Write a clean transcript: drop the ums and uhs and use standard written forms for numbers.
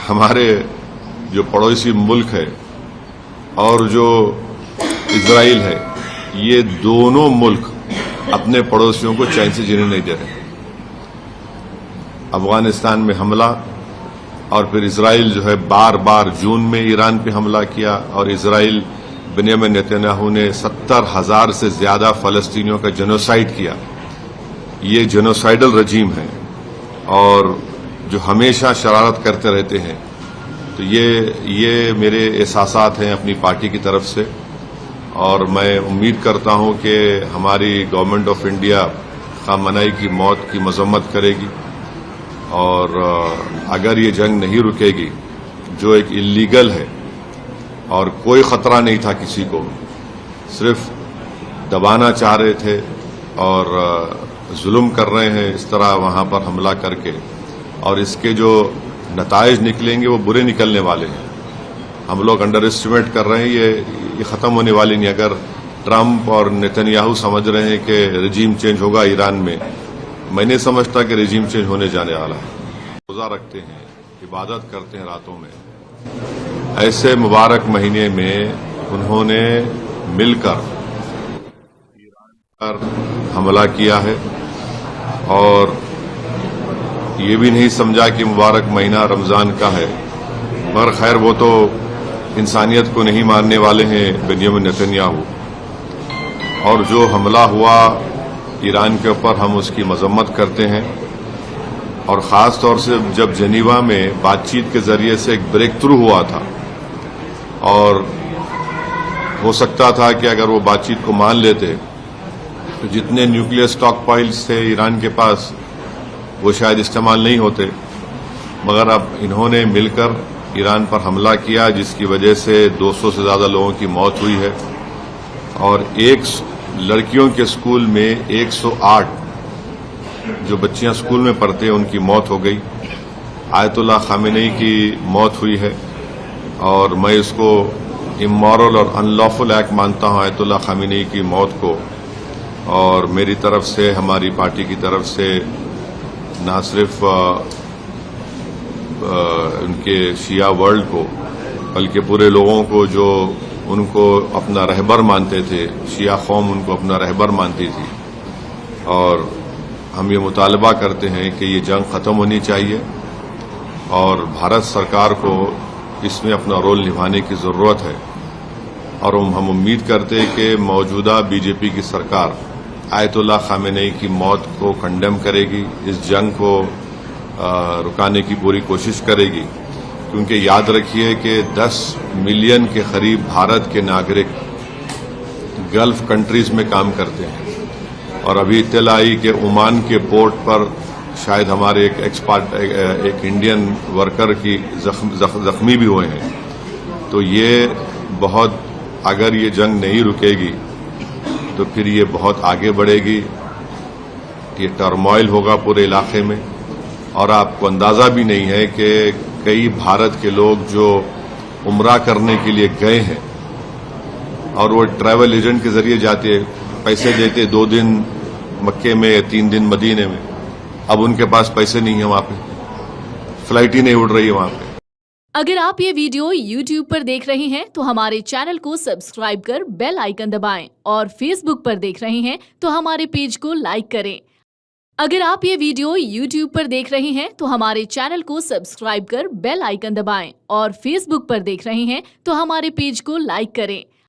ہمارے جو پڑوسی ملک ہے اور جو اسرائیل ہے، یہ دونوں ملک اپنے پڑوسیوں کو چین سے جینے نہیں دے رہے۔ افغانستان میں حملہ اور پھر اسرائیل جو ہے بار بار جون میں ایران پہ حملہ کیا، اور اسرائیل بنیامین نتنیاہو نے 70,000 سے زیادہ فلسطینیوں کا جنوسائیڈ کیا۔ یہ جنوسائیڈل رجیم ہے اور جو ہمیشہ شرارت کرتے رہتے ہیں۔ تو یہ میرے احساسات ہیں اپنی پارٹی کی طرف سے، اور میں امید کرتا ہوں کہ ہماری گورنمنٹ آف انڈیا خامنہئی کی موت کی مذمت کرے گی، اور اگر یہ جنگ نہیں رکے گی جو ایک اللیگل ہے اور کوئی خطرہ نہیں تھا کسی کو، صرف دبانا چاہ رہے تھے اور ظلم کر رہے ہیں اس طرح وہاں پر حملہ کر کے، اور اس کے جو نتائج نکلیں گے وہ برے نکلنے والے ہیں۔ ہم لوگ انڈر اسٹیمیٹ کر رہے ہیں، یہ ختم ہونے والی نہیں۔ اگر ٹرمپ اور نتنیاہو سمجھ رہے ہیں کہ رجیم چینج ہوگا ایران میں نہیں سمجھتا کہ رجیم چینج ہونے جانے والا ہے۔ روزہ رکھتے ہیں، عبادت کرتے ہیں راتوں میں، ایسے مبارک مہینے میں انہوں نے مل کر ایران پر حملہ کیا ہے، اور یہ بھی نہیں سمجھا کہ مبارک مہینہ رمضان کا ہے، مگر خیر وہ تو انسانیت کو نہیں ماننے والے ہیں بنیامین نتنیاہو، اور جو حملہ ہوا ایران کے اوپر ہم اس کی مذمت کرتے ہیں، اور خاص طور سے جب جنیوا میں بات چیت کے ذریعے سے ایک بریک تھرو ہوا تھا، اور ہو سکتا تھا کہ اگر وہ بات چیت کو مان لیتے تو جتنے نیوکلیئر سٹاک پائلز تھے ایران کے پاس وہ شاید استعمال نہیں ہوتے، مگر اب انہوں نے مل کر ایران پر حملہ کیا، جس کی وجہ سے 200 سے زیادہ لوگوں کی موت ہوئی ہے، اور لڑکیوں کے اسکول میں 108 جو بچیاں اسکول میں پڑھتے ہیں ان کی موت ہو گئی۔ آیت اللہ خامنہئی کی موت ہوئی ہے، اور میں اس کو امورل اور ان لافل ایکٹ مانتا ہوں آیت اللہ خامنہئی کی موت کو، اور میری طرف سے، ہماری پارٹی کی طرف سے نہ صرف ان کے شیعہ ورلڈ کو بلکہ پورے لوگوں کو جو ان کو اپنا رہبر مانتے تھے، شیعہ قوم ان کو اپنا رہبر مانتی تھی، اور ہم یہ مطالبہ کرتے ہیں کہ یہ جنگ ختم ہونی چاہیے، اور بھارت سرکار کو اس میں اپنا رول نبھانے کی ضرورت ہے، اور ہم امید کرتے ہیں کہ موجودہ بی جے پی کی سرکار آیت اللہ خامنہئی کی موت کو کنڈیم کرے گی، اس جنگ کو رکانے کی پوری کوشش کرے گی، کیونکہ یاد رکھیے کہ 10 ملین کے قریب بھارت کے ناگرک گلف کنٹریز میں کام کرتے ہیں، اور ابھی اطلاع آئی کہ عمان کے پورٹ پر شاید ہمارے ایک انڈین ورکر کی زخمی بھی ہوئے ہیں۔ تو یہ بہت، اگر یہ جنگ نہیں رکے گی تو پھر یہ بہت آگے بڑھے گی، یہ ٹرموائل ہوگا پورے علاقے میں، اور آپ کو اندازہ بھی نہیں ہے کہ کئی بھارت کے لوگ جو عمرہ کرنے کے لیے گئے ہیں، اور وہ ٹریول ایجنٹ کے ذریعے جاتے، پیسے دیتے 2 دن مکے میں یا 3 دن مدینے میں، اب ان کے پاس پیسے نہیں ہیں، وہاں پہ فلائٹ ہی نہیں اڑ رہی ہے وہاں پہ۔ اگر آپ یہ ویڈیو YouTube پر دیکھ رہے ہیں تو ہمارے چینل کو سبسکرائب کر بیل آئیکن دبائیں، اور فیس بک پر دیکھ رہے ہیں تو ہمارے پیج کو لائک کریں۔ اگر آپ یہ ویڈیو YouTube پر دیکھ رہے ہیں تو ہمارے چینل کو سبسکرائب کر بیل آئیکن دبائیں، اور فیس بک پر دیکھ رہے ہیں تو ہمارے پیج کو لائک کریں۔